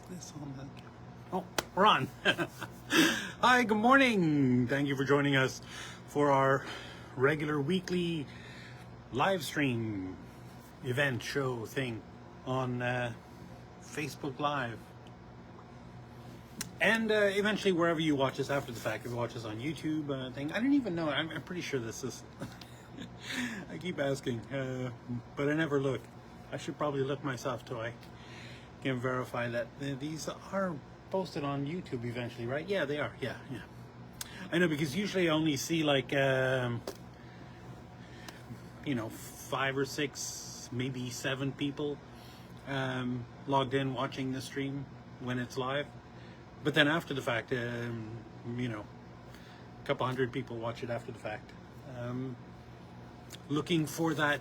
this on the... Oh, we're on. Hi, good morning. Thank you for joining us for our regular weekly live stream event show thing on Facebook Live. And eventually wherever you watch us after the fact, if you watch us on YouTube thing. I don't even know. I'm pretty sure this is... I keep asking, but I never look. I should probably look myself till I can verify that these are posted on YouTube eventually, right? Yeah, they are. Yeah. I know, because usually I only see like, 5 or 6, maybe 7 people logged in watching the stream when it's live. But then after the fact, a couple hundred people watch it after the fact. Looking for that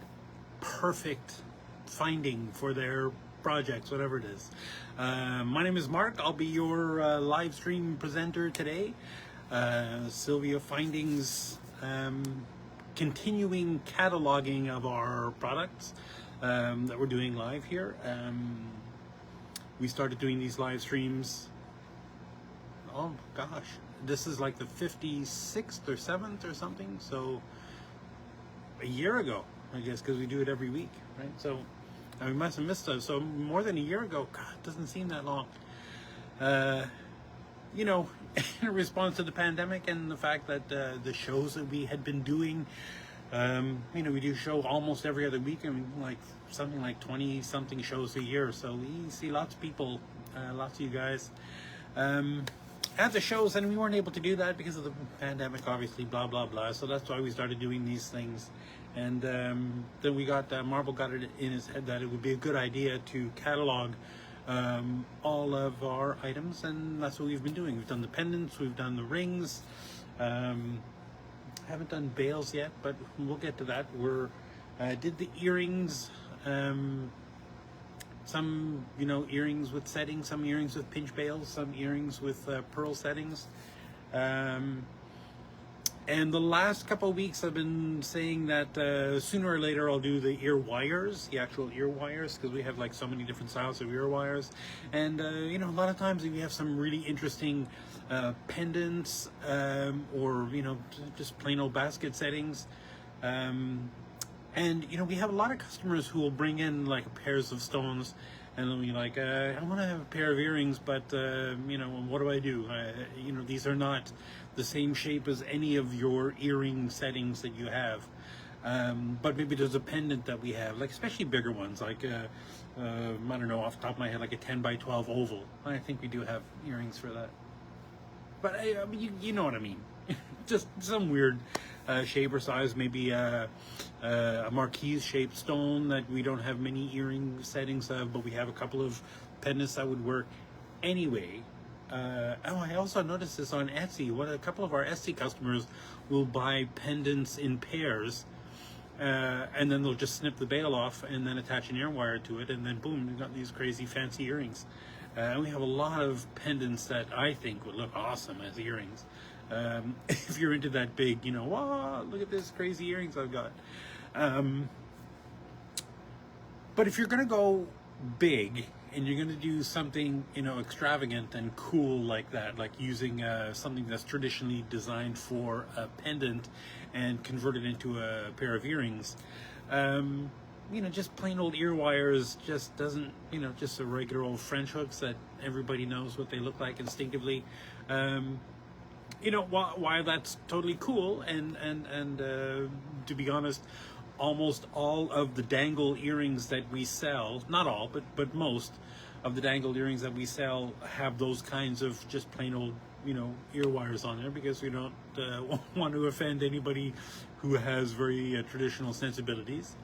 perfect finding for their projects, whatever it is. My name is Mark. I'll be your live stream presenter today. SilviaFindings, continuing cataloging of our products that we're doing live here. We started doing these live streams, oh gosh, this is like the 56th or 7th or something, so a year ago, I guess, because we do it every week, right? So we must have missed it. So more than a year ago. God, it doesn't seem that long. In response to the pandemic and the fact that the shows that we had been doing, we do show almost every other week, and like something like 20 something shows a year. So we see lots of people, lots of you guys at the shows, and we weren't able to do that because of the pandemic, obviously, blah blah blah. So that's why we started doing these things. And then we got Marble got it in his head that it would be a good idea to catalog all of our items, and that's what we've been doing. We've done the pendants, we've done the rings, haven't done bales yet, but we'll get to that. We're did the earrings, some earrings with settings, some earrings with pinch bales, some earrings with pearl settings. And the last couple of weeks I've been saying that sooner or later I'll do the ear wires, the actual ear wires, because we have like so many different styles of ear wires. And a lot of times we have some really interesting pendants or just plain old basket settings. And we have a lot of customers who will bring in like pairs of stones, and they'll be like, I want to have a pair of earrings, but what do I do? These are not the same shape as any of your earring settings that you have. But maybe there's a pendant that we have, like especially bigger ones, like I don't know, off the top of my head, like a 10 by 12 oval. I think we do have earrings for that. But I mean, you know what I mean. Just some weird shape or size, maybe a marquise shaped stone that we don't have many earring settings of, but we have a couple of pendants that would work anyway. I also noticed this on Etsy. A couple of our Etsy customers will buy pendants in pairs, and then they'll just snip the bail off and then attach an ear wire to it, and then boom, you've got these crazy fancy earrings. And we have a lot of pendants that I think would look awesome as earrings. If you're into that big, wow, look at this crazy earrings I've got. But if you're going to go big and you're going to do something, extravagant and cool like that, like using something that's traditionally designed for a pendant and convert it into a pair of earrings, just plain old ear wires just doesn't, just a regular old French hooks that everybody knows what they look like instinctively. Why that's totally cool, and to be honest, almost all of the dangle earrings that we sell, not all, but most of the dangle earrings that we sell have those kinds of just plain old, ear wires on there, because we don't want to offend anybody who has very traditional sensibilities.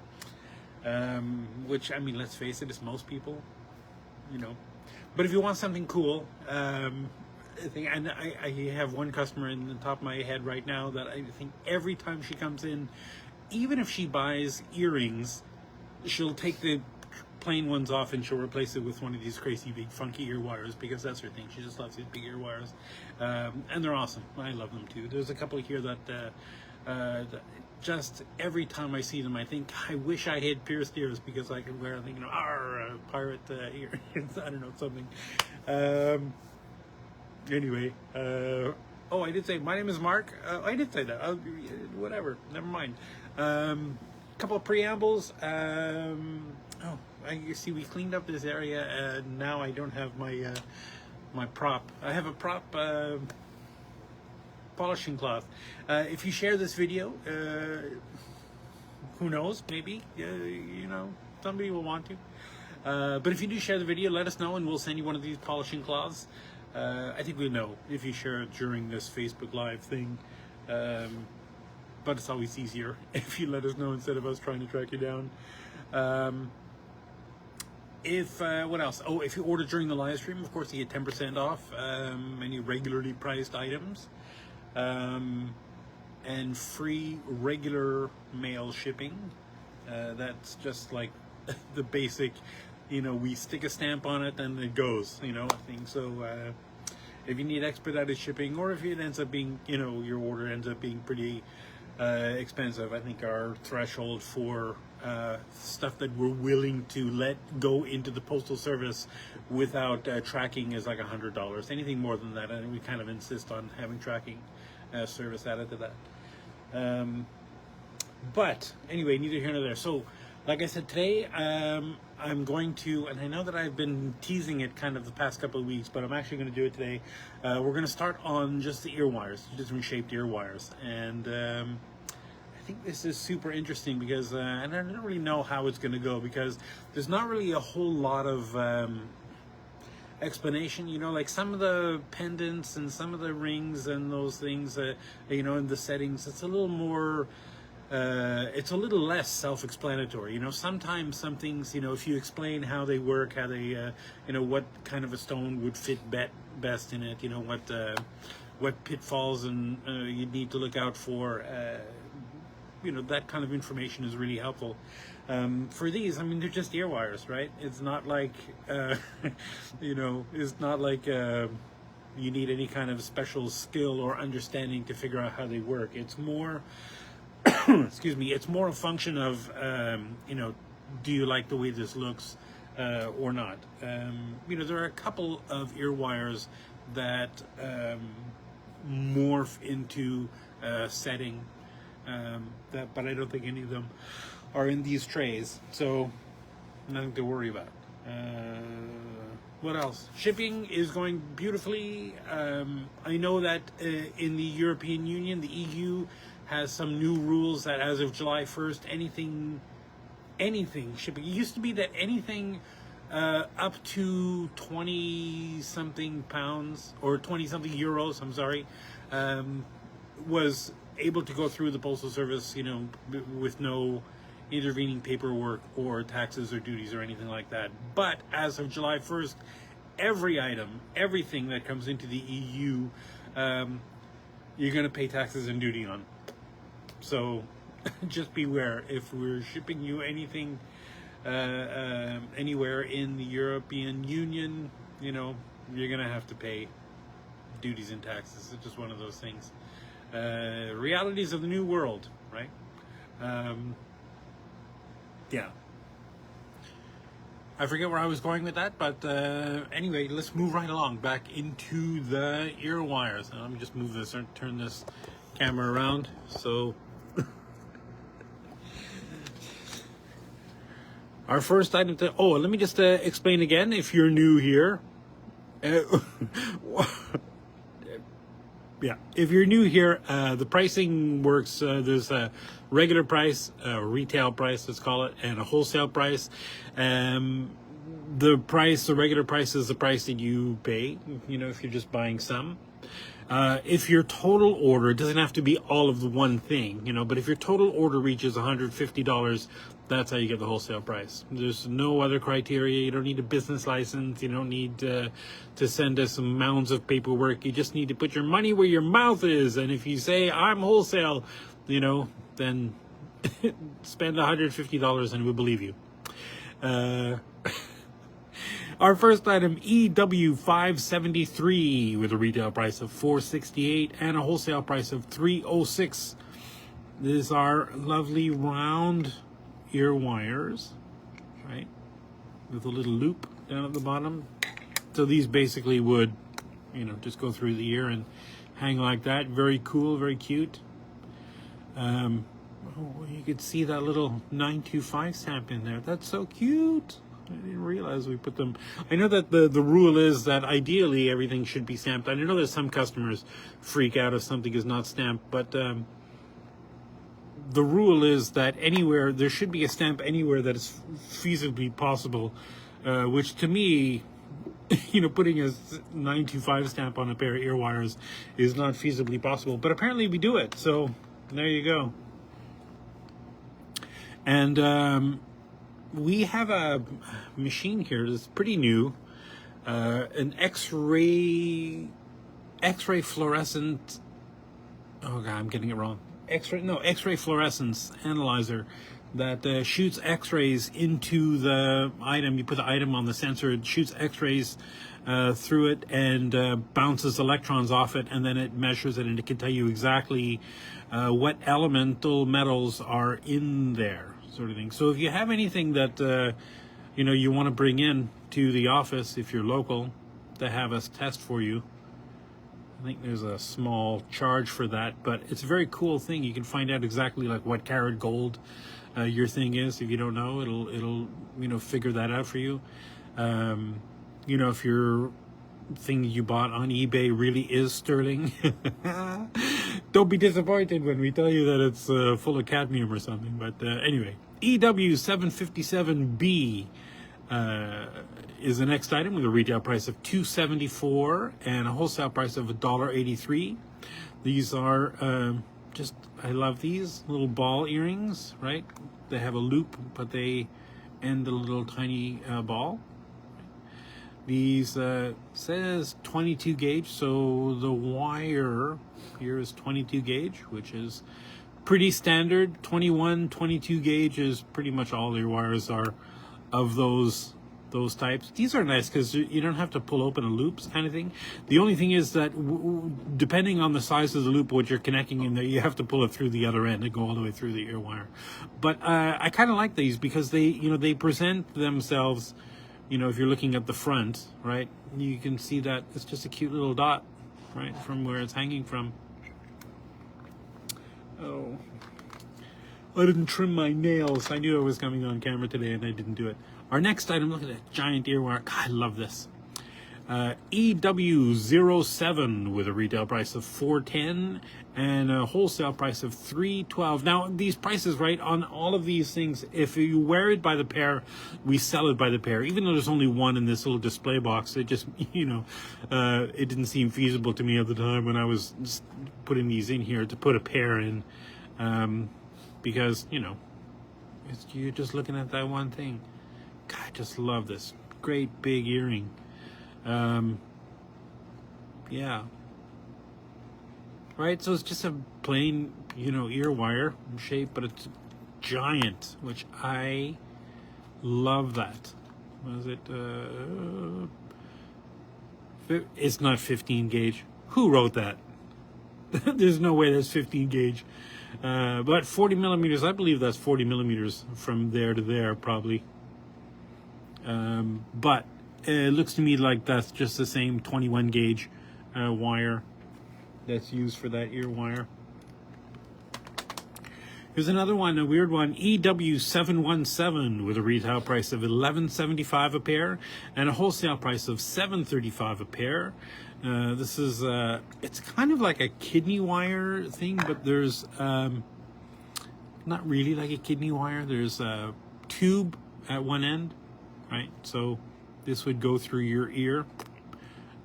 Which, I mean, let's face it, it's most people, But if you want something cool, and I have one customer in the top of my head right now that I think every time she comes in, even if she buys earrings, she'll take the plain ones off and she'll replace it with one of these crazy big funky ear wires, because that's her thing. She just loves these big ear wires, and they're awesome. I love them too. There's a couple here that just every time I see them, I think I wish I had pierced ears because I could wear, you know, pirate ear. I don't know, something. Anyway, oh, I did say my name is Mark. I did say that. Whatever, never mind. Couple of preambles. Oh, you see, we cleaned up this area, and now I don't have my my prop. I have a prop. Polishing cloth. If you share this video, who knows, maybe you know, somebody will want to, but if you do share the video, let us know and we'll send you one of these polishing cloths. I think we'll know if you share it during this Facebook Live thing, but it's always easier if you let us know instead of us trying to track you down. If what else? Oh, if you order during the live stream, of course you get 10% off any regularly priced items. And free regular mail shipping. That's just like the basic, you know, we stick a stamp on it and it goes, you know, I think so. If you need expedited shipping, or if it ends up being, you know, your order ends up being pretty expensive, I think our threshold for stuff that we're willing to let go into the postal service without tracking is like $100. Anything more than that, and we kind of insist on having tracking service added to that. But anyway, neither here nor there. So, like I said, today I'm going to, and I know that I've been teasing it kind of the past couple of weeks, but I'm actually going to do it today. We're going to start on just the ear wires, different shaped ear wires, and I think this is super interesting because, and I don't really know how it's going to go because there's not really a whole lot of explanation, you know, like some of the pendants and some of the rings and those things, you know, in the settings, it's a little more, it's a little less self-explanatory, you know. Sometimes some things, you know, if you explain how they work, how they, you know, what kind of a stone would fit best in it, you know, what pitfalls and you need to look out for, you know, that kind of information is really helpful. For these, I mean, they're just ear wires, right? It's not like, you know, it's not like you need any kind of special skill or understanding to figure out how they work. It's more, excuse me, it's more a function of, you know, do you like the way this looks or not? You know, there are a couple of ear wires that morph into setting, but I don't think any of them are in these trays, so nothing to worry about. What else? Shipping is going beautifully. I know that in the European Union, the EU has some new rules that as of July 1st, anything shipping. It used to be that anything up to 20 something pounds or 20 something euros, I'm sorry, was able to go through the postal service, you know, with no intervening paperwork or taxes or duties or anything like that. But as of July 1st, every item, everything that comes into the EU, you're going to pay taxes and duty on. So just beware. If we're shipping you anything anywhere in the European Union, you know, you're going to have to pay duties and taxes. It's just one of those things. Realities of the new world, right? Yeah. I forget where I was going with that, but anyway, let's move right along back into the ear wires. Let me just move this or turn this camera around. So our first item to, oh, let me just explain again if you're new here. Yeah, if you're new here, the pricing works. There's a regular price, a retail price, let's call it, and a wholesale price. The regular price is the price that you pay, you know, if you're just buying some. If your total order, it doesn't have to be all of the one thing, you know, but if your total order reaches $150, that's how you get the wholesale price. There's no other criteria. You don't need a business license. You don't need to send us some mounds of paperwork. You just need to put your money where your mouth is. And if you say, I'm wholesale, you know, then spend $150 and we'll believe you. Our first item, EW573, with a retail price of $468 and a wholesale price of $306. These are lovely round ear wires, right? With a little loop down at the bottom. So these basically would, just go through the ear and hang like that. Very cool, very cute. You could see that little 925 stamp in there. That's so cute. I didn't realize we put them. I know that the rule is that ideally everything should be stamped. I know that some customers freak out if something is not stamped, but the rule is that anywhere, there should be a stamp anywhere that is feasibly possible, which to me, putting a 925 stamp on a pair of ear wires is not feasibly possible, but apparently we do it. So there you go. And we have a machine here that's pretty new, an X-ray fluorescent. Oh God, I'm getting it wrong. X-ray fluorescence analyzer that shoots X-rays into the item. You put the item on the sensor, it shoots X-rays through it and bounces electrons off it, and then it measures it, and it can tell you exactly what elemental metals are in there, sort of thing. So if you have anything that you want to bring in to the office, if you're local, to have us test for you, I think there's a small charge for that, but it's a very cool thing. You can find out exactly like what carat gold your thing is. If you don't know, it'll figure that out for you. If your thing you bought on eBay really is sterling, don't be disappointed when we tell you that it's full of cadmium or something. But anyway, EW757B is the next item with a retail price of $274 and a wholesale price of $1.83. These are I love these little ball earrings, right? They have a loop, but they end a little tiny ball. These says 22 gauge, so the wire here is 22 gauge, which is pretty standard. 21, 22 gauge is pretty much all your wires are of those types. These are nice because you don't have to pull open a loops kind of thing. The only thing is that depending on the size of the loop, what you're connecting in there, you have to pull it through the other end and go all the way through the ear wire. But I kind of like these because they present themselves. If you're looking at the front, right, you can see that it's just a cute little dot, right, from where it's hanging from. Oh, I didn't trim my nails. I knew I was coming on camera today and I didn't do it. Our next item, look at that giant ear wire. God, I love this. EW07 with a retail price of $410 and a wholesale price of $312. Now, these prices, right, on all of these things, if you wear it by the pair, we sell it by the pair. Even though there's only one in this little display box, it just, it didn't seem feasible to me at the time when I was just putting these in here to put a pair in, because, you're just looking at that one thing. God, I just love this great big earring. Yeah. Right, so it's just a plain, ear wire shape, but it's giant, which I love that. Was it, it's not 15 gauge. Who wrote that? There's no way that's 15 gauge. But 40 millimeters, I believe that's 40 millimeters from there to there, probably. But it looks to me like that's just the same 21 gauge wire that's used for that ear wire. Here's another one, a weird one, EW717 with a retail price of $11.75 a pair and a wholesale price of $7.35 a pair. This is, it's kind of like a kidney wire thing, but there's not really like a kidney wire. There's a tube at one end, right? So this would go through your ear,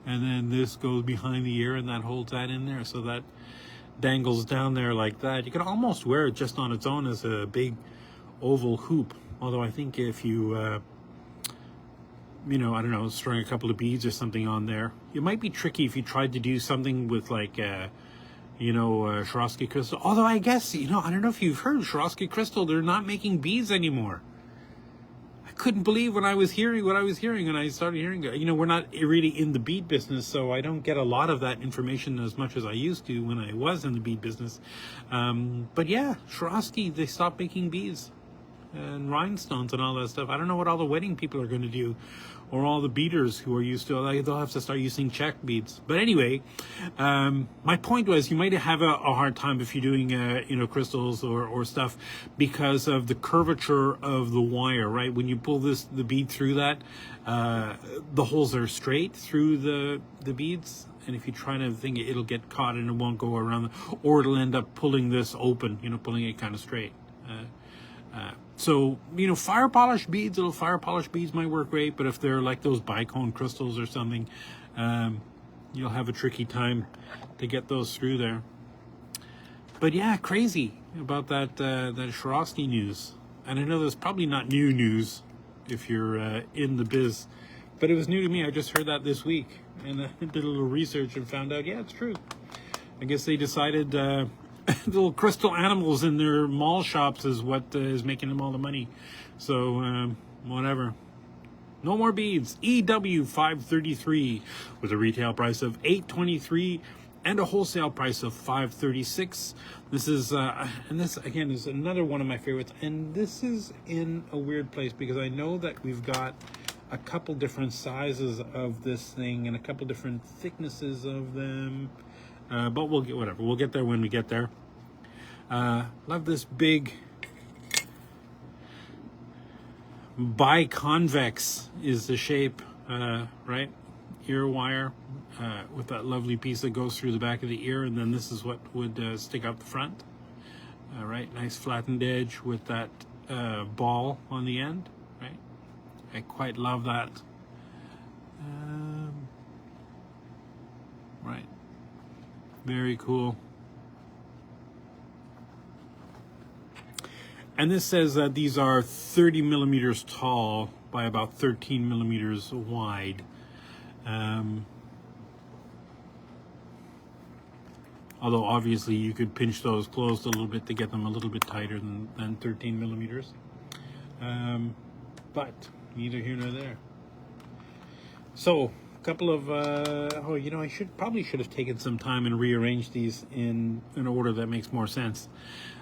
and then this goes behind the ear, and that holds that in there. So that dangles down there like that. You could almost wear it just on its own as a big oval hoop. Although I think if you, I don't know, string a couple of beads or something on there, it might be tricky if you tried to do something with like, Swarovski crystal. Although I guess, I don't know if you've heard Swarovski crystal, they're not making beads anymore. I couldn't believe when I was hearing what I was hearing, and I started hearing it. You know, we're not really in the bead business, so I don't get a lot of that information as much as I used to when I was in the bead business. But yeah, Swarovski, they stopped making beads and rhinestones and all that stuff. I don't know what all the wedding people are going to do, or all the beaders who are used to it. They'll have to start using check beads. But anyway, my point was, you might have a hard time if you're doing you know, crystals or stuff, because of the curvature of the wire, right? When you pull the bead through that, the holes are straight through the beads, and if you try to think it'll get caught and it won't go around, or it'll end up pulling this open, you know, pulling it kind of straight. So, you know, fire polished beads, little fire polished beads might work great, but if they're like those bicone crystals or something, you'll have a tricky time to get those through there. But yeah, crazy about that Swarovski news. And I know that's probably not new news if you're in the biz, but it was new to me. I just heard that this week, and I did a little research and found out, yeah, it's true. I guess they decided little crystal animals in their mall shops is what is making them all the money. So whatever. No more beads. EW 533 with a retail price of $823 and a wholesale price of $536. This is and this again is another one of my favorites, and this is in a weird place because I know that we've got a couple different sizes of this thing and a couple different thicknesses of them. But we'll get whatever. We'll get there when we get there. Love this big biconvex is the shape, right? Ear wire with that lovely piece that goes through the back of the ear, and then this is what would stick out the front. Right, nice flattened edge with that ball on the end. Right, I quite love that. Right. Very cool. And this says that these are 30 millimeters tall by about 13 millimeters wide. Although obviously you could pinch those closed a little bit to get them a little bit tighter than 13 millimeters. But neither here nor there. So, couple of oh, you know, I probably should have taken some time and rearranged these in an order that makes more sense,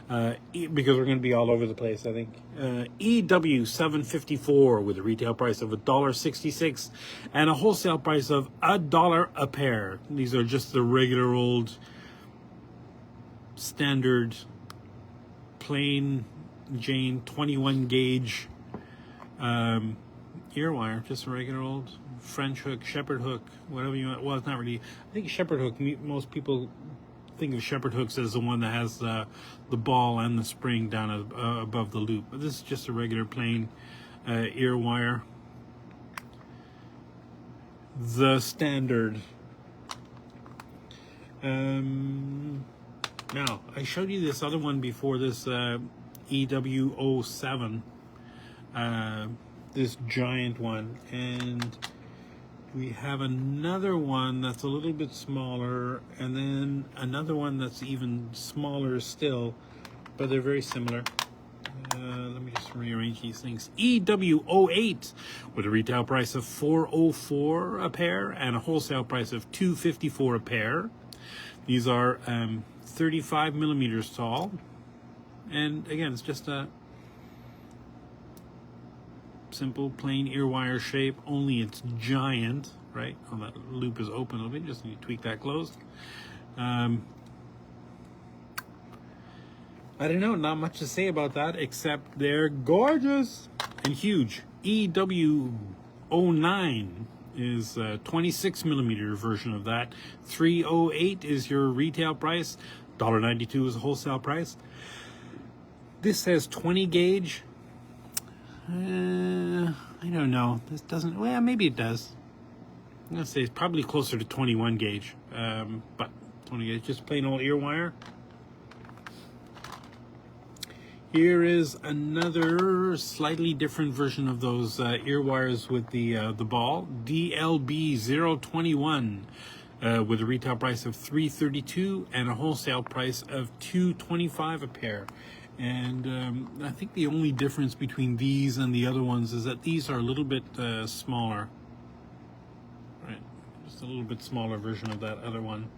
because we're going to be all over the place, I think. EW 754 with a retail price of $1.66 and a wholesale price of $1 a pair. These are just the regular old standard plain Jane 21 gauge ear wire, just a regular old French hook, shepherd hook, whatever you want. Well, it's not really. I think shepherd hook. Most people think of shepherd hooks as the one that has the ball and the spring down above the loop. But this is just a regular plain ear wire. The standard. Now I showed you this other one before. This EW07. This giant one, and we have another one that's a little bit smaller, and then another one that's even smaller still, but they're very similar. Let me just rearrange these things. EW08 with a retail price of $404 a pair and a wholesale price of $254 a pair. These are 35 millimeters tall, and again, it's just a simple plain ear wire shape, only it's giant, right? Oh, that loop is open a little bit, just need to tweak that closed. I don't know, not much to say about that except they're gorgeous and huge. EW09 is a 26 millimeter version of that. $308 is your retail price. $1.92 is a wholesale price. This says 20 gauge. I don't know. This doesn't. Well, maybe it does. I'm gonna say it's probably closer to 21 gauge. But 20 gauge, just plain old ear wire. Here is another slightly different version of those ear wires with the ball. DLB 021 with a retail price of $332 and a wholesale price of $225 a pair. And I think the only difference between these and the other ones is that these are a little bit smaller. Right, just a little bit smaller version of that other one.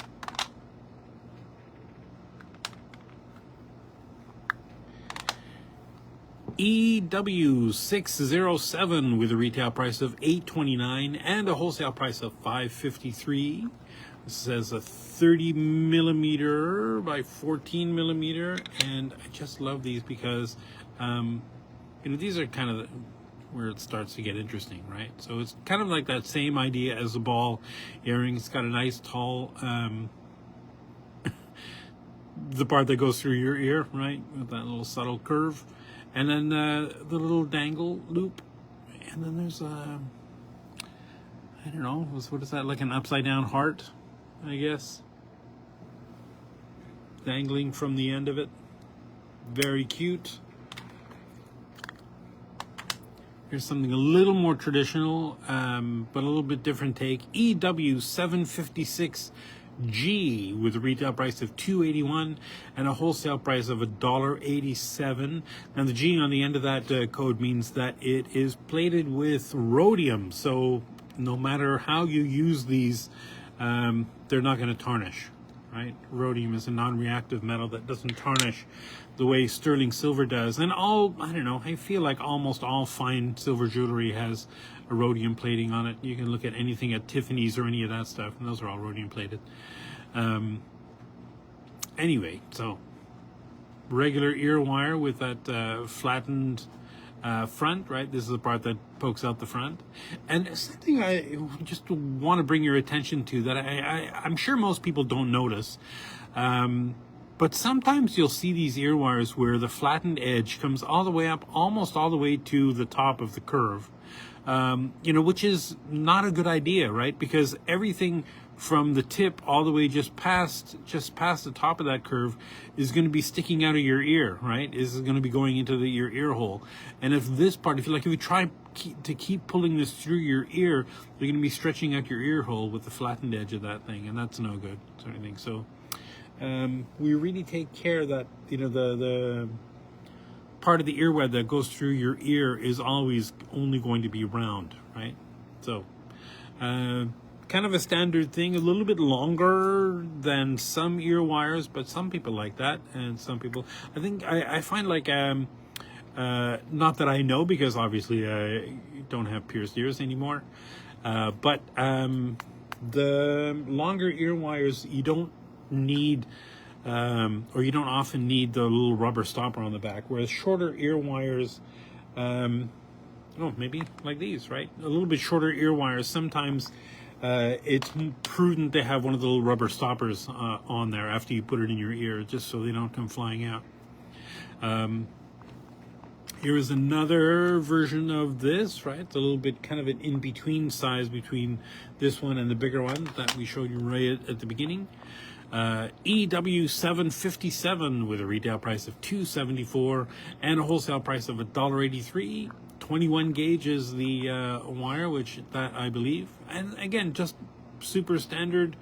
EW607 with a retail price of $8.29 and a wholesale price of $5.53. This says a 30 millimeter by 14 millimeter, and I just love these because, these are kind of where it starts to get interesting, right? So it's kind of like that same idea as the ball earring. It's got a nice tall, the part that goes through your ear, right, with that little subtle curve, and then the little dangle loop, and then there's I don't know, what is that, like an upside down heart, I guess, dangling from the end of it. Very cute. Here's something a little more traditional, but a little bit different take. EW756G with a retail price of $2.81 and a wholesale price of $1.87. Now the G on the end of that code means that it is plated with rhodium, so no matter how you use these, they're not going to tarnish, right? Rhodium is a non-reactive metal that doesn't tarnish the way sterling silver does. And I feel like almost all fine silver jewelry has a rhodium plating on it. You can look at anything at Tiffany's or any of that stuff, and those are all rhodium plated. Anyway, so regular ear wire with that flattened front, right? This is the part that pokes out the front. And something I just want to bring your attention to that I'm sure most people don't notice, but sometimes you'll see these ear wires where the flattened edge comes all the way up, almost all the way to the top of the curve, which is not a good idea, right? Because everything from the tip all the way just past the top of that curve is going to be sticking out of your ear, right? Is going to be going into your ear hole. And if you try to keep pulling this through your ear, you're going to be stretching out your ear hole with the flattened edge of that thing, and that's no good, sort of thing. So we really take care that the part of the earweb that goes through your ear is always only going to be round, right? So kind of a standard thing, a little bit longer than some ear wires, but some people like that, and some people, I find like, not that I know, because obviously I don't have pierced ears anymore, but the longer ear wires, you don't need, or you don't often need the little rubber stopper on the back, whereas shorter ear wires, maybe like these, right? A little bit shorter ear wires, sometimes it's prudent to have one of the little rubber stoppers on there after you put it in your ear, just so they don't come flying out. Here is another version of this, right? It's a little bit kind of an in-between size between this one and the bigger one that we showed you right at the beginning. EW757 with a retail price of $2.74 and a wholesale price of $1.83. 21 gauge is the wire, which that I believe, and again, just super standard,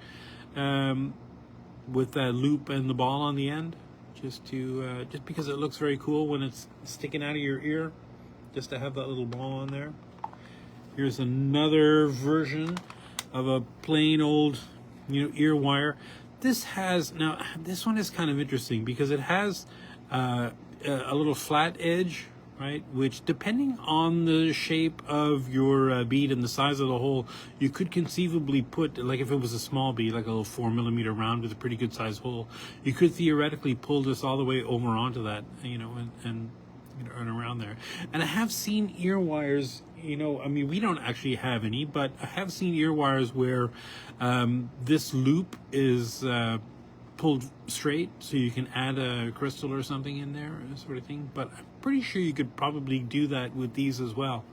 with that loop and the ball on the end, just because it looks very cool when it's sticking out of your ear, just to have that little ball on there. Here's another version of a plain old ear wire. This one is kind of interesting because it has a little flat edge, right, which depending on the shape of your bead and the size of the hole, you could conceivably put, like if it was a small bead, like a little 4 millimeter round with a pretty good size hole, you could theoretically pull this all the way over onto that, and around there. And I have seen ear wires, we don't actually have any, but I have seen ear wires where this loop is pulled straight, so you can add a crystal or something in there, sort of thing. But I'm pretty sure you could probably do that with these as well.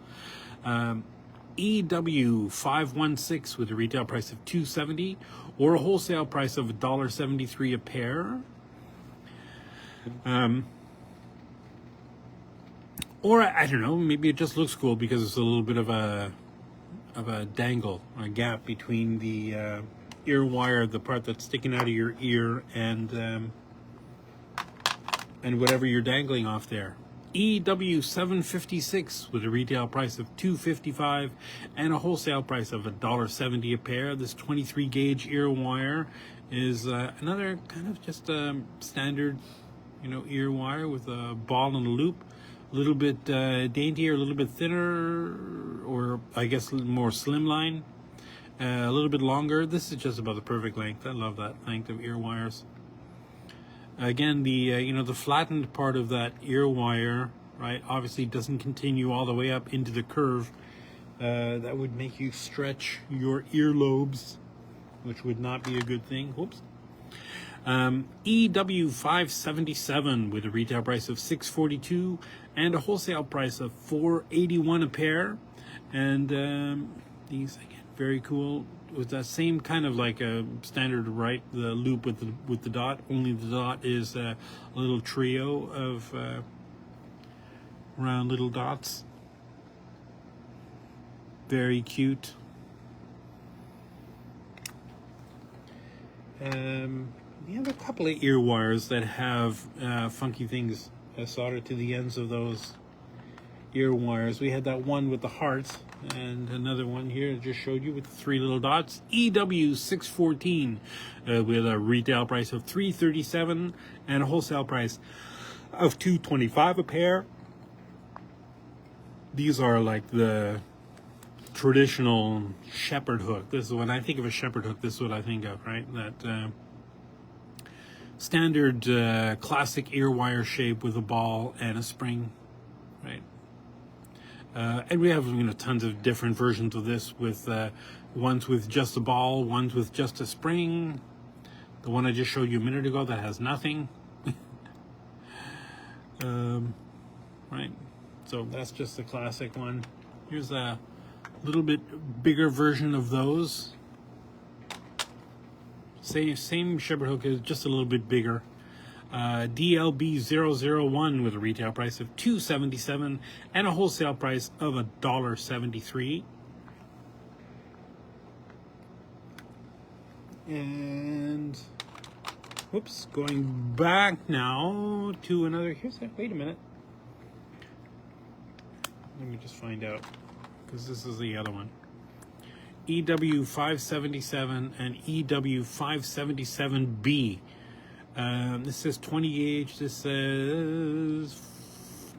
EW516 with a retail price of $2.70 or a wholesale price of $1.73 a pair. Or I don't know, maybe it just looks cool because it's a little bit of a dangle, a gap between the ear wire, the part that's sticking out of your ear, and and whatever you're dangling off there. EW756 with a retail price of $2.55 and a wholesale price of $1.70 a pair. This 23 gauge ear wire is another kind of just standard, ear wire with a ball and a loop. A little bit daintier, a little bit thinner, or I guess more slimline. A little bit longer. This is just about the perfect length. I love that length of ear wires. Again, the flattened part of that ear wire, right, obviously doesn't continue all the way up into the curve. That would make you stretch your earlobes, which would not be a good thing. Whoops. EW577 with a retail price of $6.42 and a wholesale price of $4.81 a pair. And these, again, very cool. With that same kind of like a standard, right? The loop with the dot. Only the dot is a little trio of round little dots. Very cute. We have a couple of ear wires that have funky things soldered to the ends of those ear wires. We had that one with the hearts, and another one here I just showed you with the three little dots. EW614 with a retail price of $3.37 and a wholesale price of $2.25 a pair. These are like the traditional shepherd hook. This is when I think of a shepherd hook, this is what I think of, right? That standard classic ear wire shape with a ball and a spring, right? And we have tons of different versions of this, with ones with just a ball, ones with just a spring. The one I just showed you a minute ago that has nothing. Right, so that's just the classic one. Here's a little bit bigger version of those. Same shepherd hook, is just a little bit bigger. DLB001 with a retail price of $2.77 and a wholesale price of $1.73. And whoops, going back now to another. Wait a minute. Let me just find out, because this is the other one. EW577 and EW577B. This says 20 gauge, this says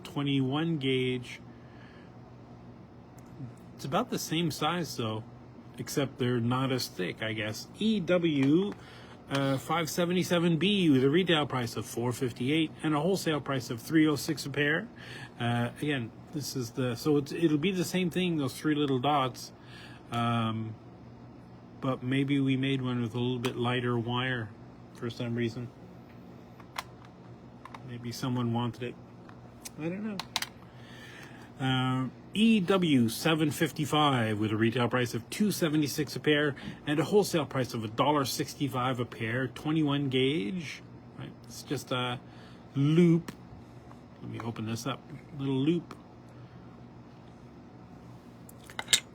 21 gauge. It's about the same size though, except they're not as thick, I guess. EW577B with a retail price of $4.58 and a wholesale price of $3.06 a pair. Again, this is it'll be the same thing, those three little dots. But maybe we made one with a little bit lighter wire for some reason. Maybe someone wanted it. I don't know. EW755 with a retail price of $2.76 a pair and a wholesale price of $1.65 a pair. 21 gauge. Right. It's just a loop. Let me open this up. Little loop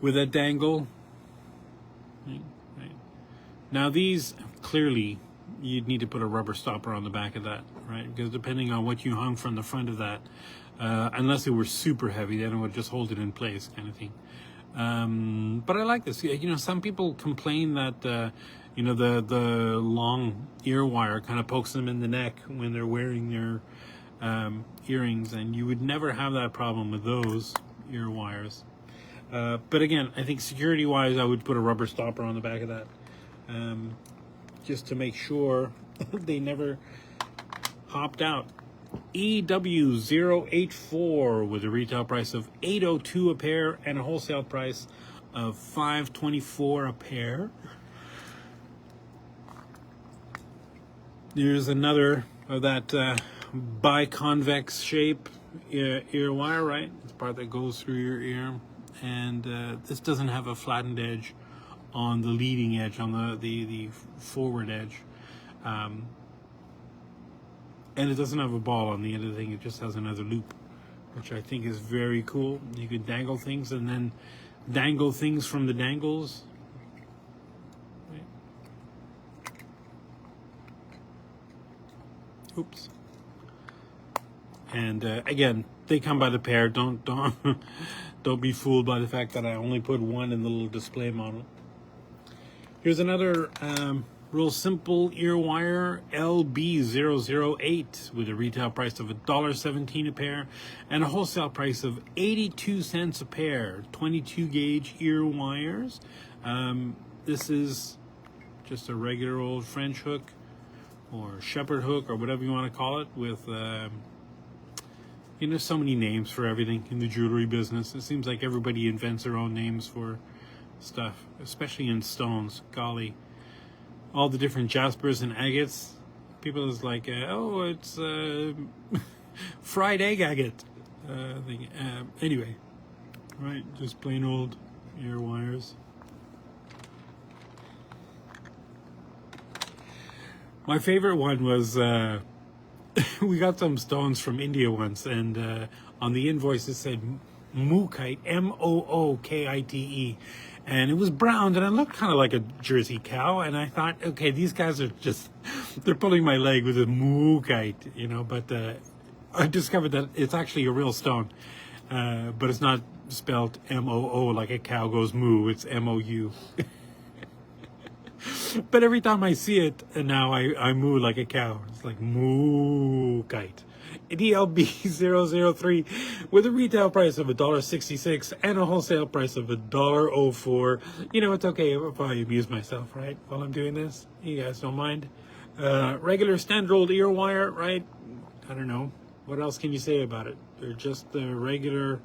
with a dangle. Right. Now these, clearly you'd need to put a rubber stopper on the back of that, right? Because depending on what you hung from the front of that, unless it were super heavy, then it would just hold it in place, kind of thing. But I like this. Some people complain that the long ear wire kind of pokes them in the neck when they're wearing their earrings, and you would never have that problem with those ear wires. But again, I think security-wise, I would put a rubber stopper on the back of that, just to make sure they never hopped out. EW084 with a retail price of $8.02 a pair and a wholesale price of $5.24 a pair. There's another of that biconvex shape ear wire, right? It's the part that goes through your ear. And this doesn't have a flattened edge on the leading edge, on the forward edge. And it doesn't have a ball on the end of the thing. It just has another loop, which I think is very cool. You can dangle things and then dangle things from the dangles. Right. Oops. And again, they come by the pair. Don't don't be fooled by the fact that I only put one in the little display model. Here's another real simple ear wire, LB008, with a retail price of $1.17 a pair and a wholesale price of 82 cents a pair. 22 gauge ear wires. This is just a regular old French hook or shepherd hook or whatever you want to call it, with you know, so many names for everything in the jewelry business. It seems like everybody invents their own names for stuff, especially in stones. Golly, all the different jaspers and agates. People is like, oh, it's fried egg agate thing. Anyway, right, just plain old ear wires. My favorite one was we got some stones from India once, and on the invoice it said mookite, Mookite, and it was brown, and it looked kind of like a Jersey cow, and I thought, okay, these guys are just, they're pulling my leg with a mookite, you know, but I discovered that it's actually a real stone, but it's not spelled M-O-O like a cow goes moo, it's M-O-U. But every time I see it, and now I moo like a cow. It's like mookite. DLB003 with a retail price of $1.66 and a wholesale price of $1.04. You know, it's okay if I amuse myself, right, while I'm doing this. You guys don't mind. Regular standard old ear wire, right? I don't know. What else can you say about it? They're just the regular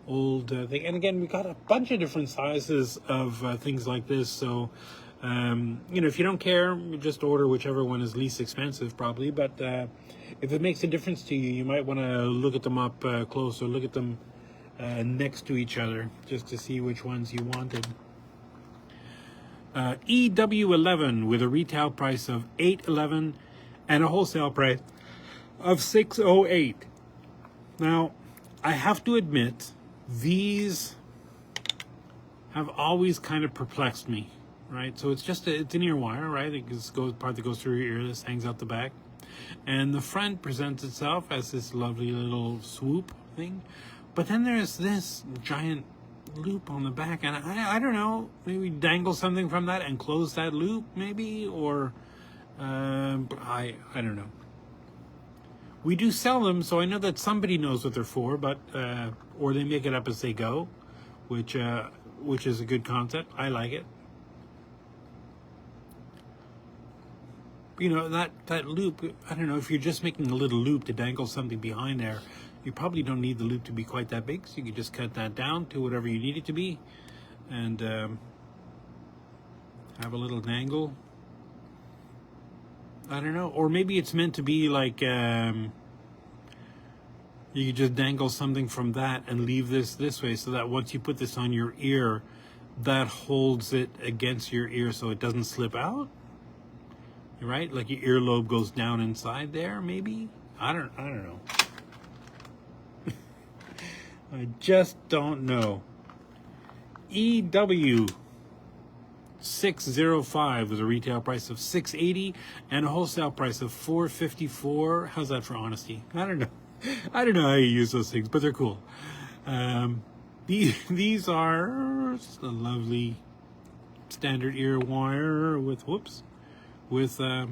old thing. And again, we got a bunch of different sizes of things like this, so you know, if you don't care, just order whichever one is least expensive, probably. But if it makes a difference to you, you might want to look at them up close, or look at them next to each other, just to see which ones you wanted. EW11 with a retail price of $8.11 and a wholesale price of $6.08. Now, I have to admit, these have always kind of perplexed me. Right, so it's just it's an ear wire, right? It goes part that goes through your ear. This hangs out the back, and the front presents itself as this lovely little swoop thing. But then there's this giant loop on the back, and I don't know. Maybe dangle something from that and close that loop, maybe, or I don't know. We do sell them, so I know that somebody knows what they're for, but or they make it up as they go, which is a good concept. I like it. You know, that loop, I don't know, if you're just making a little loop to dangle something behind there, you probably don't need the loop to be quite that big, so you can just cut that down to whatever you need it to be, and have a little dangle. I don't know, or maybe it's meant to be like, you could just dangle something from that and leave this way, so that once you put this on your ear, that holds it against your ear so it doesn't slip out. Right, like your earlobe goes down inside there, maybe. I don't know. I just don't know. EW605 was a retail price of $6.80 and a wholesale price of $4.54. How's that for honesty? I don't know. I don't know how you use those things, but they're cool. These are just a lovely standard ear wire with with a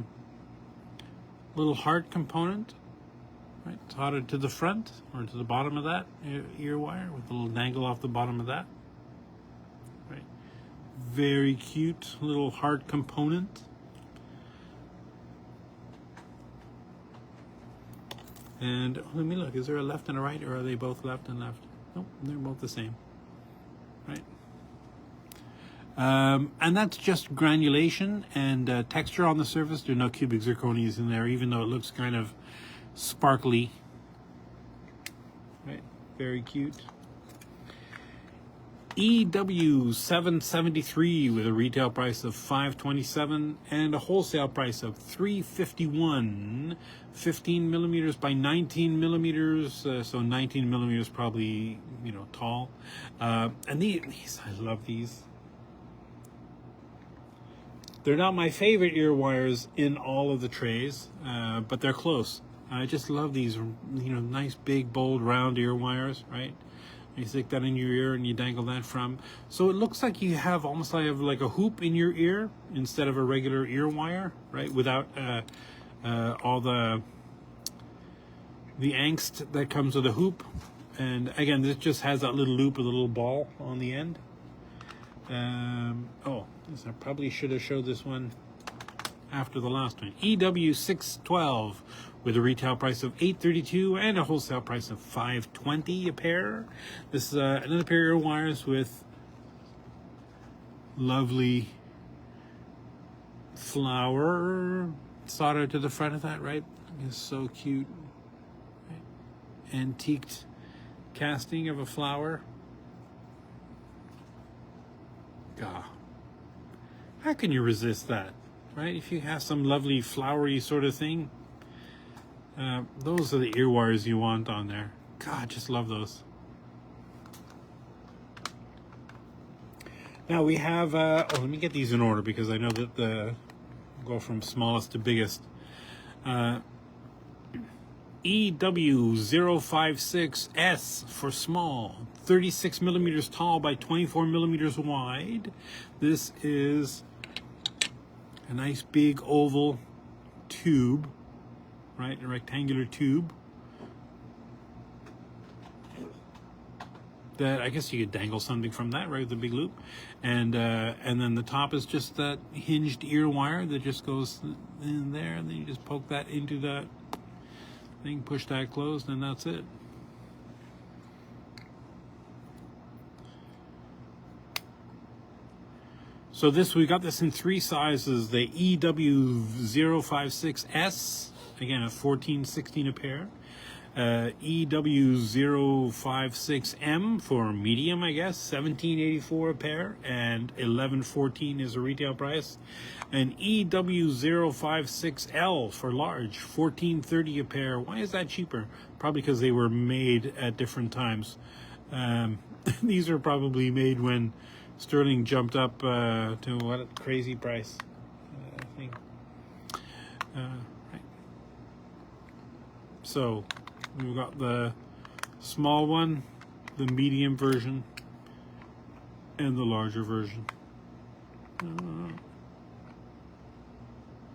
little heart component, right, soldered to the front or to the bottom of that ear wire, with a little dangle off the bottom of that, right. Very cute little heart component. And let me look, is there a left and a right, or are they both left and left? Nope, they're both the same, right. And that's just granulation and texture on the surface. There are no cubic zirconias in there, even though it looks kind of sparkly. Right, very cute. EW773 with a retail price of $5.27 and a wholesale price of $3.51. 15 millimeters by 19 millimeters, so 19 millimeters probably, you know, tall. And these, I love these. They're not my favorite ear wires in all of the trays, but they're close. I just love these, nice, big, bold, round ear wires, right? You stick that in your ear and you dangle that from. So it looks like you have almost like a hoop in your ear instead of a regular ear wire, right? Without all the angst that comes with a hoop. And again, this just has that little loop with a little ball on the end. I probably should have showed this one after the last one. EW612 with a retail price of $832 and a wholesale price of $520 a pair. This is another pair of ear wires with lovely flower soldered to the front of that, right? It's so cute. Antiqued casting of a flower. God, how can you resist that, right? If you have some lovely flowery sort of thing, those are the ear wires you want on there. God, just love those. Now we have, let me get these in order because I know that go from smallest to biggest. EW056S for small, 36 millimeters tall by 24 millimeters wide. This is a nice big oval tube, right? A rectangular tube that I guess you could dangle something from that, right? With a big loop, and then the top is just that hinged ear wire that just goes in there, and then you just poke that into that thing, push that closed, and that's it. So we got this in 3 sizes. The EW056S, again a 14-16 a pair. EW056M for medium, I guess, $17.84 a pair, and $11.14 is a retail price. And EW056L for large, $14.30 a pair. Why is that cheaper? Probably because they were made at different times. These are probably made when sterling jumped up to what a crazy price, I think. Right. So we've got the small one, the medium version, and the larger version.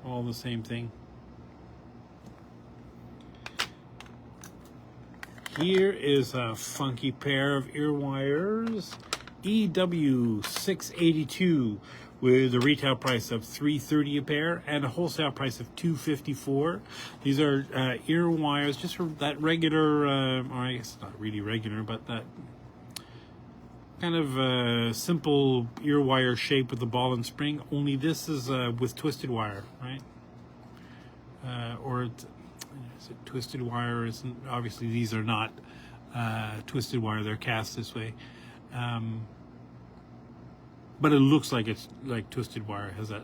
All the same thing. Here is a funky pair of ear wires. EW682 with a retail price of $330 a pair and a wholesale price of $254. These are ear wires, just for that regular, or I guess not really regular, but that kind of simple ear wire shape with the ball and spring. Only this is with twisted wire, right? Or is it twisted wire? Isn't obviously these are not twisted wire; they're cast this way. But it looks like it's like twisted wire. It has that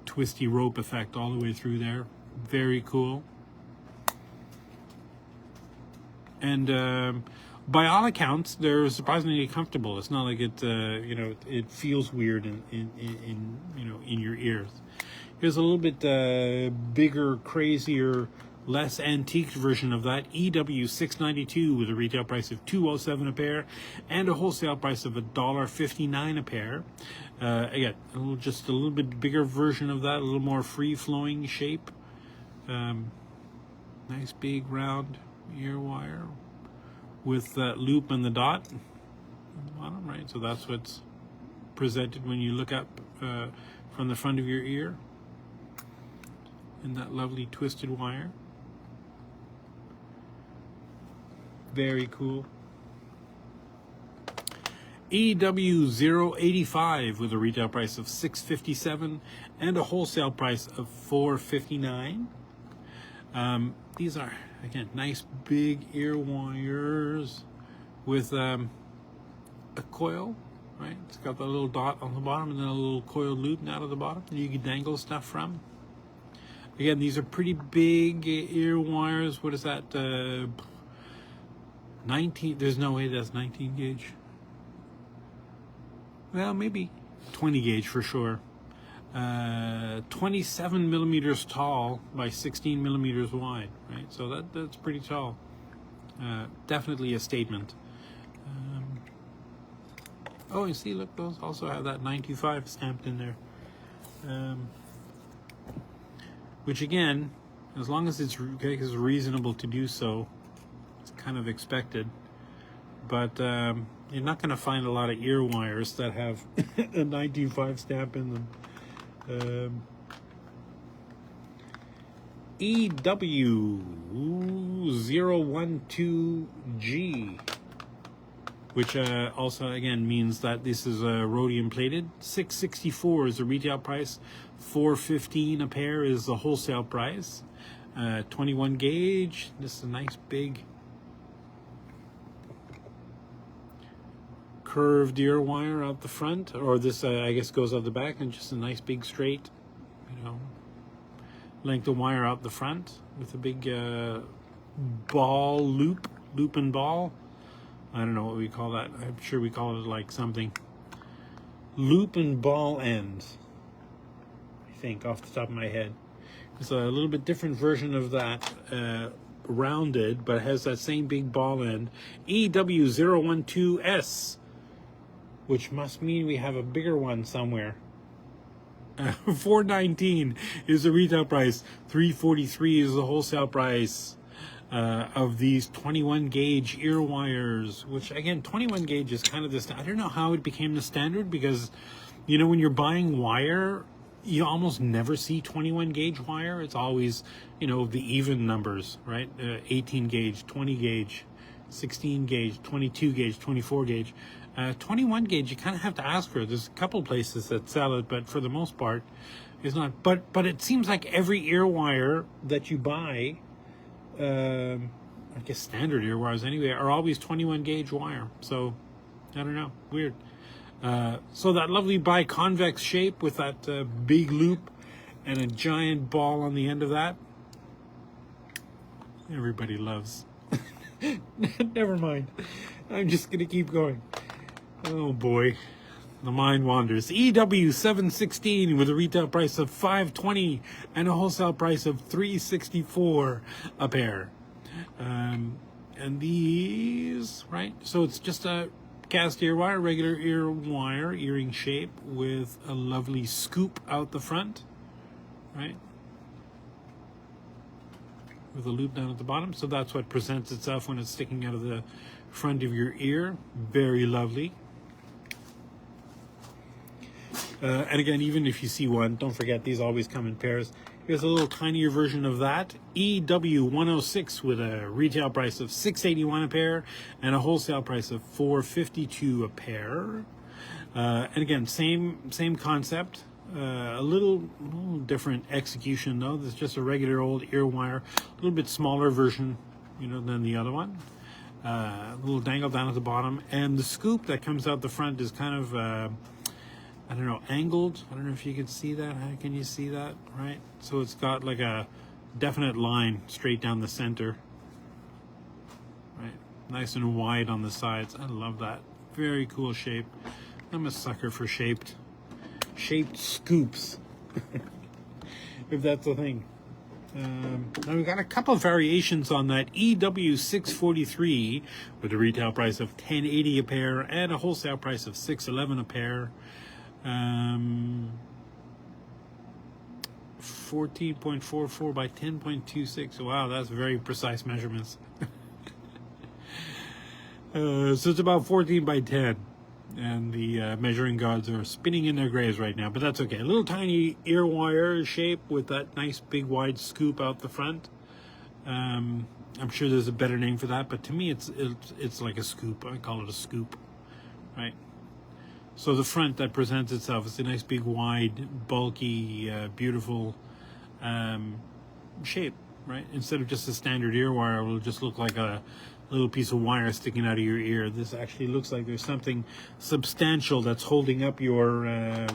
twisty rope effect all the way through there. Very cool. And by all accounts, they're surprisingly comfortable. It's not like it, it feels weird in your ears. Here's a little bit bigger, crazier, less antique version of that. EW692 with a retail price of $207 a pair and a wholesale price of $1.59 a pair. Again, just a little bit bigger version of that, a little more free-flowing shape. Nice big round ear wire with that loop and the dot on the bottom, right? So that's what's presented when you look up from the front of your ear. And that lovely twisted wire. Very cool. EW085 with a retail price of $657 and a wholesale price of $459. These are, again, nice big ear wires with a coil, right? It's got that little dot on the bottom and then a little coil loop out of the bottom that you can dangle stuff from. Again, these are pretty big ear wires. What is that? 19, there's no way that's 19 gauge. Well, maybe 20 gauge for sure. 27 millimeters tall by 16 millimeters wide, right? So that's pretty tall. Definitely a statement. Oh, you see, look, those also have that 925 stamped in there. Which again, as long as it's reasonable to do so, it's kind of expected. But you're not going to find a lot of ear wires that have a 925 stamp in them. EW012G, which also again means that this is rhodium plated. $664 is the retail price. $415 a pair is the wholesale price. 21 gauge. This is a nice big curved ear wire out the front, or this I guess goes out the back, and just a nice big straight, length of wire out the front with a big ball loop and ball. I don't know what we call that. I'm sure we call it like something. Loop and ball ends, I think, off the top of my head. It's a little bit different version of that, rounded, but it has that same big ball end. EW012S, which must mean we have a bigger one somewhere. $419 is the retail price. $343 is the wholesale price of these 21 gauge ear wires, which again, 21 gauge is kind of this. I don't know how it became the standard, because when you're buying wire, you almost never see 21 gauge wire. It's always the even numbers, right? 18 gauge, 20 gauge, 16 gauge, 22 gauge, 24 gauge. 21 gauge, you kind of have to ask for it. There's a couple places that sell it, but for the most part, it's not. But it seems like every ear wire that you buy, I guess standard ear wires anyway, are always 21 gauge wire. So, I don't know. Weird. So that lovely biconvex shape with that big loop and a giant ball on the end of that, everybody loves. Never mind. I'm just going to keep going. Oh boy, the mind wanders. EW716 with a retail price of $520 and a wholesale price of $364 a pair. And these, right? So it's just a cast ear wire, regular ear wire, earring shape with a lovely scoop out the front, right? With a loop down at the bottom. So that's what presents itself when it's sticking out of the front of your ear. Very lovely. And again, even if you see one, don't forget these always come in pairs. Here's a little tinier version of that. EW106 with a retail price of $681 a pair and a wholesale price of $452 a pair. And again, same concept. A little different execution though. This is just a regular old ear wire, a little bit smaller version, than the other one. A little dangle down at the bottom, and the scoop that comes out the front is kind of I don't know, angled. I don't know if you can see that. How can you see that? Right. So it's got like a definite line straight down the center. Right. Nice and wide on the sides. I love that. Very cool shape. I'm a sucker for shaped scoops, if that's a thing. Now we've got a couple of variations on that. EW643 with a retail price of $10.80 a pair and a wholesale price of $6.11 a pair. 14.44 by 10.26. Wow, that's very precise measurements. So it's about 14 by 10. And the measuring gods are spinning in their graves right now, but that's okay. A little tiny ear wire shape with that nice big wide scoop out the front. I'm sure there's a better name for that, but to me it's like a scoop. I call it a scoop, right? So the front that presents itself is a nice big wide, bulky, beautiful shape, right? Instead of just a standard ear wire, it'll just look like a little piece of wire sticking out of your ear. This actually looks like there's something substantial that's holding up your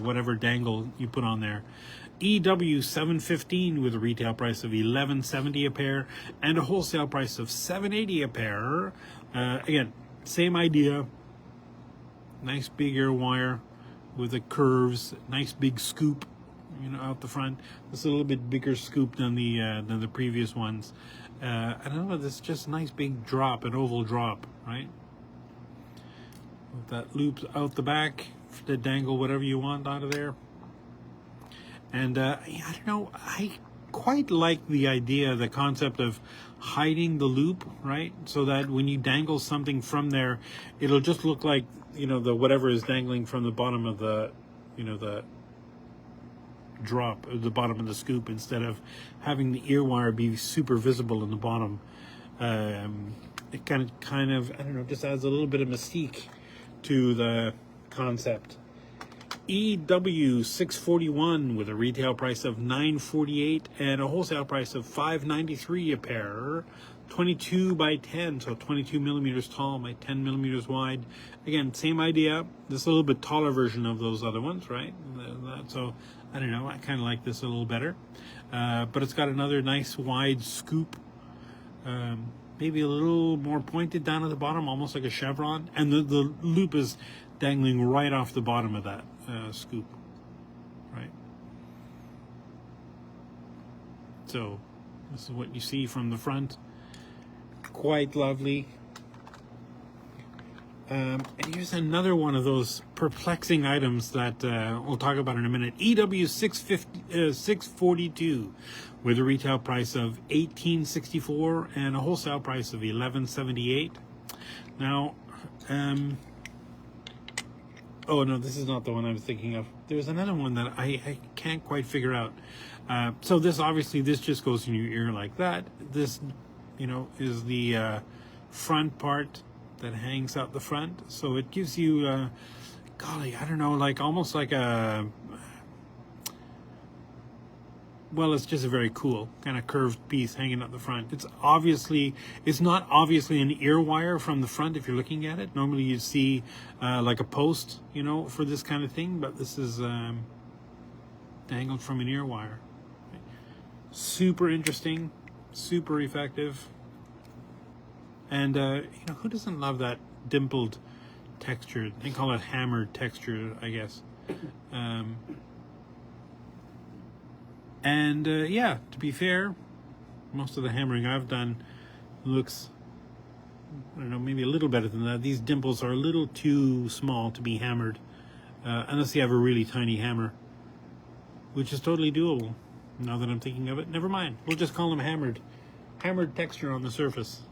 whatever dangle you put on there. EW715 with a retail price of $11.70 a pair and a wholesale price of $7.80 a pair. Again, same idea. Nice big ear wire with the curves, nice big scoop out the front. This is a little bit bigger scoop than the previous ones. I don't know, this is just a nice big drop, an oval drop, right? With that loop out the back to dangle whatever you want out of there. And I don't know, I quite like the idea, the concept of hiding the loop, right? So that when you dangle something from there, it'll just look like, the whatever is dangling from the bottom of the, the drop, the bottom of the scoop, instead of having the ear wire be super visible in the bottom. It kind of, I don't know, just adds a little bit of mystique to the concept. EW641 with a retail price of $9.48 and a wholesale price of $5.93 a pair. 22 by 10, so 22 millimeters tall by 10 millimeters wide. Again, same idea. This is a little bit taller version of those other ones, right? So I don't know, I kind of like this a little better. But it's got another nice wide scoop. Maybe a little more pointed down at the bottom, almost like a chevron. And the loop is dangling right off the bottom of that scoop, right? So this is what you see from the front. Quite lovely. And here's another one of those perplexing items that we'll talk about in a minute. EW642 with a retail price of $18.64 and a wholesale price of $11.78. Now, oh no, this is not the one I was thinking of. There's another one that I can't quite figure out. So this just goes in your ear like that. This, is the front part that hangs out the front. So it gives you, golly, I don't know, like almost like a, well, it's just a very cool kind of curved piece hanging out the front. It's not obviously an ear wire from the front if you're looking at it. Normally you'd see like a post, for this kind of thing, but this is dangled from an ear wire. Super interesting, super effective. And, who doesn't love that dimpled texture? They call it hammered texture, I guess. Yeah, to be fair, most of the hammering I've done looks, I don't know, maybe a little better than that. These dimples are a little too small to be hammered, unless you have a really tiny hammer, which is totally doable. Now that I'm thinking of it, never mind. We'll just call them hammered texture on the surface.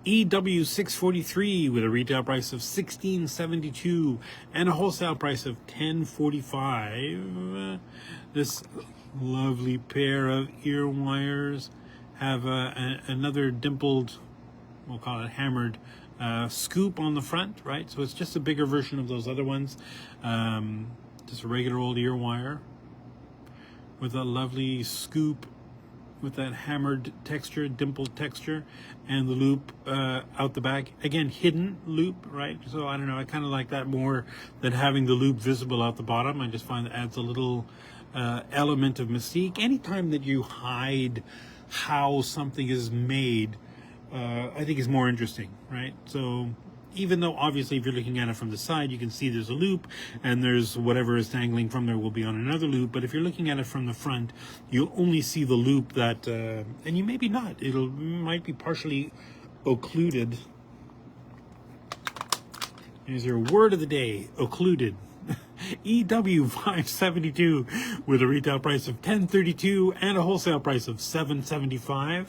EW643 with a retail price of $16.72 and a wholesale price of $10.45. This lovely pair of ear wires have another dimpled, we'll call it hammered, scoop on the front, right? So it's just a bigger version of those other ones. Just a regular old ear wire with a lovely scoop with that hammered texture, dimpled texture, and the loop out the back. Again, hidden loop, right? So I don't know, I kind of like that more than having the loop visible out the bottom. I just find that adds a little element of mystique. Anytime that you hide how something is made, I think is more interesting, right? So even though obviously if you're looking at it from the side, you can see there's a loop and there's whatever is dangling from there will be on another loop. But if you're looking at it from the front, you'll only see the loop that, and you maybe not, might be partially occluded. Here's your word of the day, occluded. EW572 with a retail price of $10.32 and a wholesale price of $7.75.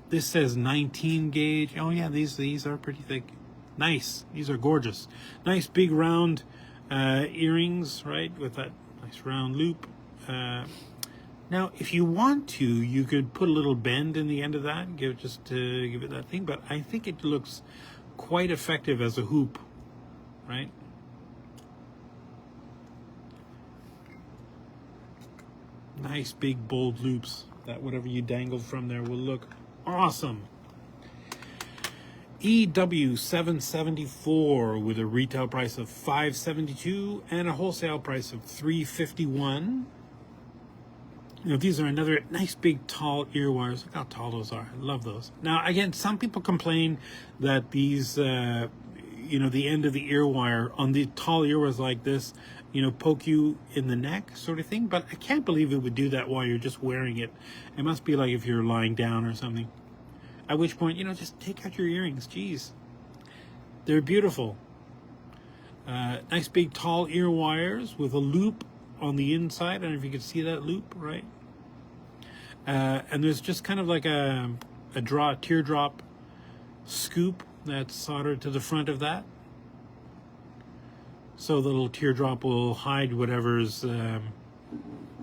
This says 19 gauge. Oh yeah, these are pretty thick. Nice. These are gorgeous. Nice big round earrings, right, with that nice round loop. Now, if you want to, you could put a little bend in the end of that, give it that thing. But I think it looks quite effective as a hoop, right? Nice big bold loops that whatever you dangled from there will look awesome. EW774 with a retail price of $5.72 and a wholesale price of $3.51. These are another nice big tall ear wires. Look how tall those are. I love those. Now again, some people complain that these you know, the end of the ear wire on the tall ear was like this, you know, poke you in the neck sort of thing. But I can't believe it would do that while you're just wearing it. It must be like if you're lying down or something. At which point, you know, just take out your earrings. Jeez. They're beautiful. Nice big tall ear wires with a loop on the inside. I don't know if you can see that loop, right? And there's just kind of like a teardrop scoop that's soldered to the front of that. So the little teardrop will hide whatever's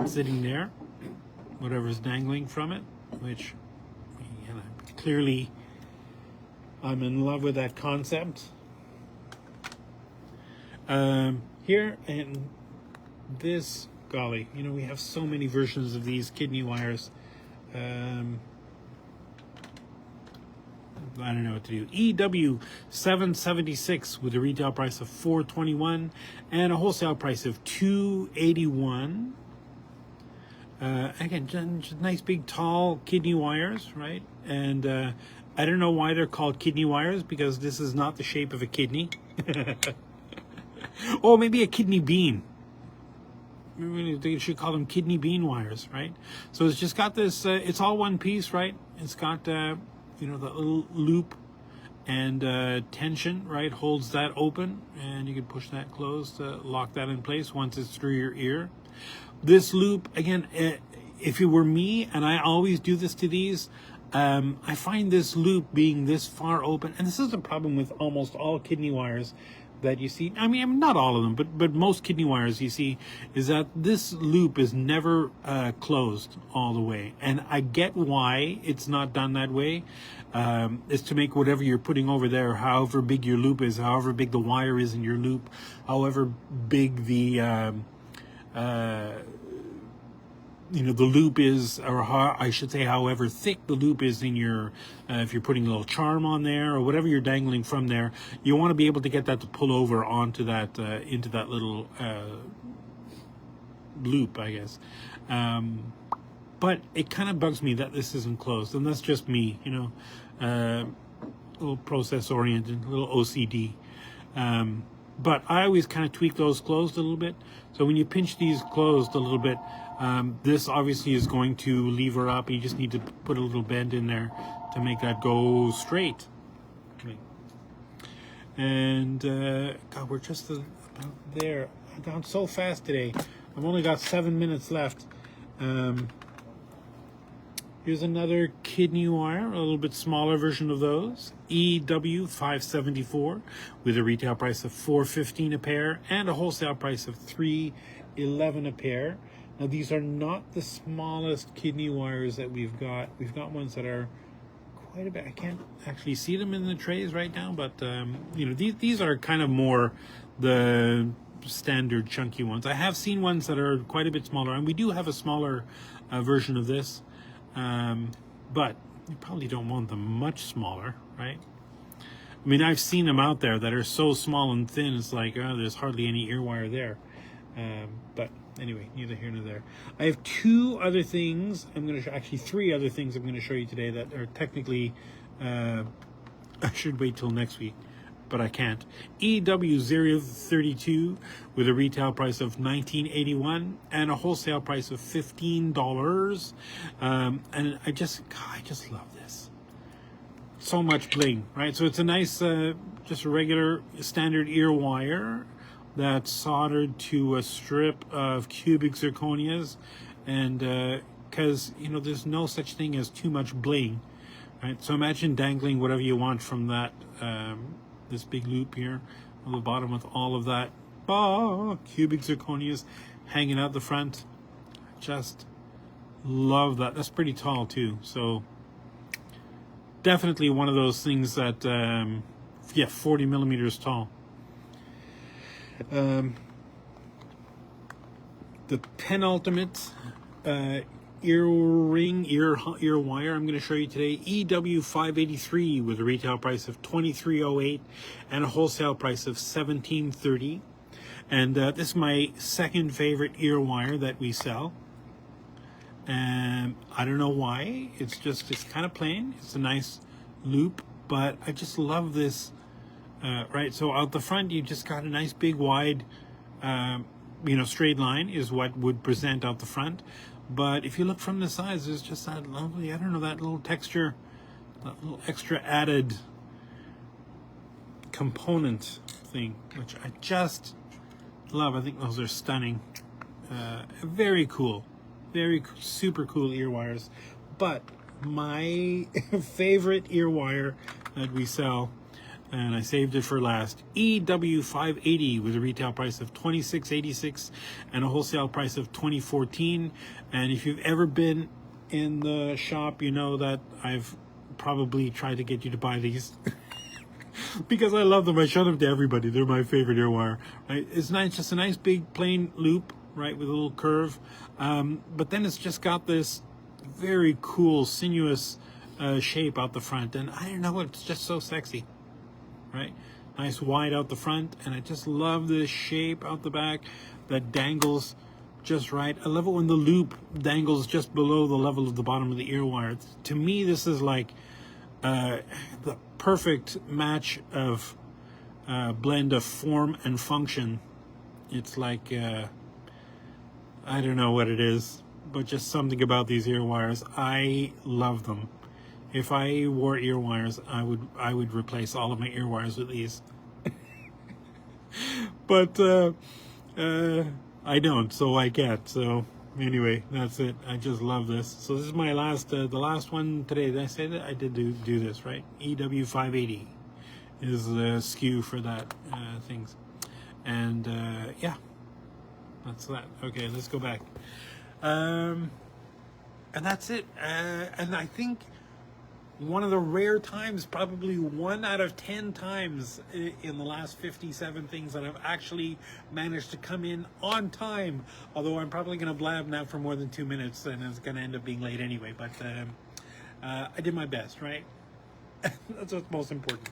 sitting there, whatever's dangling from it, which, you know, clearly I'm in love with that concept. Here and this, golly, you know, we have so many versions of these kidney wires. I don't know what to do. EW 776 with a retail price of $421 and a wholesale price of $281. Again, just nice big tall kidney wires, right? And I don't know why they're called kidney wires, because this is not the shape of a kidney. Oh, maybe a kidney bean. They should call them kidney bean wires, right? So it's just got this, it's all one piece, right? It's got, you know, the little loop and tension, right? Holds that open, and you can push that closed to lock that in place once it's through your ear. This loop, again, if it were me, and I always do this to these, I find this loop being this far open, and this is the problem with almost all kidney wires that you see. I mean, not all of them, but most kidney wires you see, is that this loop is never closed all the way. And I get why it's not done that way. Is to make whatever you're putting over there, however big your loop is, however big the wire is in your loop, however big the you know, the loop is, or I should say, however thick the loop is in your, if you're putting a little charm on there or whatever you're dangling from there, you want to be able to get that to pull over onto that, into that little loop, I guess. But it kind of bugs me that this isn't closed, and that's just me, you know, a little process oriented, a little OCD. But I always kind of tweak those closed a little bit. So when you pinch these closed a little bit, this obviously is going to lever up. You just need to put a little bend in there to make that go straight. Okay. And God, we're just about there. I've gone so fast today. I've only got 7 minutes left. Here's another kidney wire, a little bit smaller version of those. EW 574 with a retail price of $4.15 a pair and a wholesale price of $3.11 a pair. Now these are not the smallest kidney wires that we've got. We've got ones that are quite a bit. I can't actually see them in the trays right now, but you know, these are kind of more the standard chunky ones. I have seen ones that are quite a bit smaller, and we do have a smaller version of this. But you probably don't want them much smaller, right? I mean, I've seen them out there that are so small and thin, it's like, oh, there's hardly any ear wire there. But anyway, neither here nor there. I have two other things. Actually, three other things I'm going to show you today that are technically, I should wait till next week, but I can't. EW032 with a retail price of $19.81 and a wholesale price of $15. And I just love this. So much bling, right? So it's a nice, just a regular standard ear wire that's soldered to a strip of cubic zirconias, and because you know, there's no such thing as too much bling, right? So imagine dangling whatever you want from that. This big loop here on the bottom with all of that cubic zirconias hanging out the front. Just love that. That's pretty tall too. So definitely one of those things that, 40 millimeters tall. The penultimate ear wire I'm going to show you today, EW 583 with a retail price of $23.08 and a wholesale price of $17.30. And this is my second favorite ear wire that we sell. And I don't know why. It's kind of plain. It's a nice loop, but I just love this right? So out the front, you just got a nice big wide, straight line is what would present out the front. But if you look from the sides, there's just that lovely, I don't know, that little texture, that little extra added component thing, which I just love. I think those are stunning. Very cool. Super cool ear wires. But my favorite ear wire that we sell, and I saved it for last, EW580 with a retail price of $26.86 and a wholesale price of $20.14. And if you've ever been in the shop, you know that I've probably tried to get you to buy these because I love them. I show them to everybody. They're my favorite ear wire. Right? It's nice, just a nice big plain loop, right, with a little curve. But then it's just got this very cool sinuous shape out the front, and I don't know, it's just so sexy, right? Nice wide out the front, and I just love this shape out the back that dangles just right. I love it when the loop dangles just below the level of the bottom of the ear wire. To me, this is like the perfect match of blend of form and function. It's like I don't know what it is, but just something about these ear wires. I love them. If I wore ear wires, I would replace all of my ear wires with these. But I don't, so I can't. So anyway, that's it. I just love this. So this is my last, the last one today. Did I say that? I did do this, right? EW580 is the SKU for that things. And yeah, that's that. Okay, let's go back. And that's it. And I think one of the rare times, probably 1 out of 10 times in the last 57 things that I've actually managed to come in on time. Although I'm probably going to blab now for more than 2 minutes, and it's going to end up being late anyway. But I did my best, right? That's what's most important.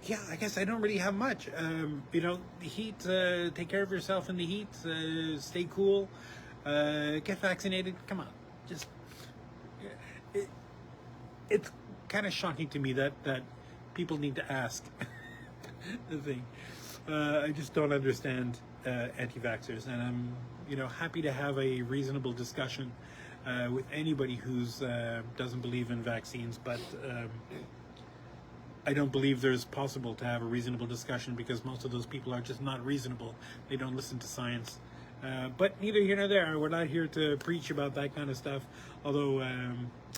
Yeah, I guess I don't really have much. The heat, take care of yourself in the heat, stay cool, get vaccinated. Come on, just, it's kind of shocking to me that people need to ask the thing. I just don't understand anti-vaxxers, and I'm, happy to have a reasonable discussion with anybody who's doesn't believe in vaccines, but I don't believe there's possible to have a reasonable discussion because most of those people are just not reasonable. They don't listen to science. But neither here nor there. We're not here to preach about that kind of stuff. Although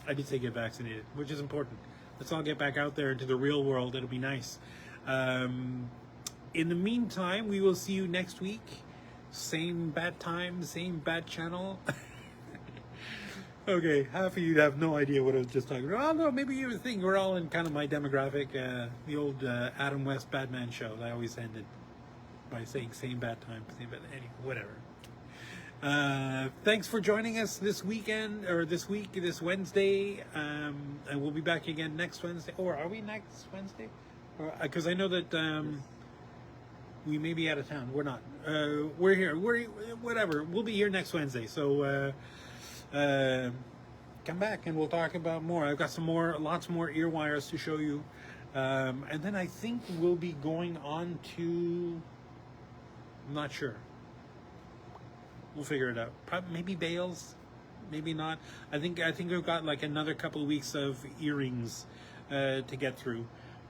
I did say get vaccinated, which is important. Let's all get back out there into the real world. It'll be nice. In the meantime, we will see you next week. Same bat time, same bat channel. Okay, half of you have no idea what I was just talking about. Oh no, maybe you think we're all in kind of my demographic. The old Adam West Batman show. I always ended by saying same bad time, same bad. Anyway, whatever. Thanks for joining us this weekend or this week, this Wednesday. And we'll be back again next Wednesday. Or are we next Wednesday? Because I know that we may be out of town. We're not. We're here. Whatever. We'll be here next Wednesday. So. Come back and we'll talk about more. I've got lots more ear wires to show you, and then I think we'll be going on to, I'm not sure, we'll figure it out. Probably maybe bales, maybe not. I think we've got like another couple of weeks of earrings to get through,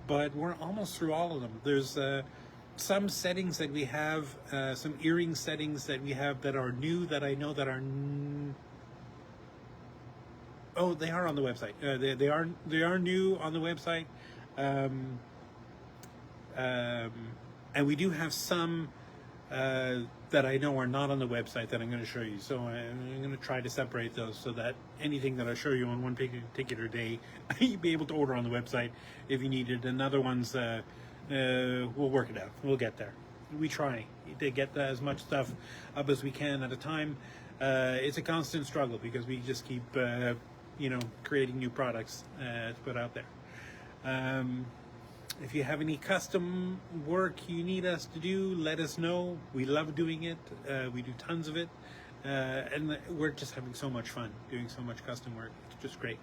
but we're almost through all of them. There's some settings that we have, some earring settings that we have that are new, that I know that are oh, they are on the website. They are new on the website, and we do have some that I know are not on the website that I'm going to show you. So I'm going to try to separate those so that anything that I show you on one particular day, you'll be able to order on the website if you need it. And other ones, we'll work it out. We'll get there. We try to get as much stuff up as we can at a time. It's a constant struggle because we just keep creating new products to put out there. If you have any custom work you need us to do, let us know. We love doing it. We do tons of it. And we're just having so much fun doing so much custom work. It's just great.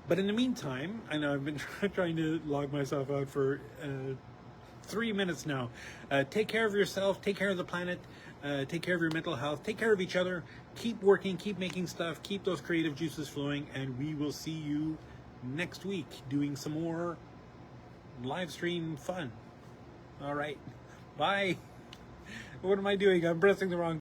But in the meantime, I know I've been trying to log myself out for 3 minutes now. Take care of yourself, take care of the planet, take care of your mental health, take care of each other, keep working, keep making stuff, keep those creative juices flowing, and we will see you next week doing some more live stream fun. All right, bye. What am I doing? I'm pressing the wrong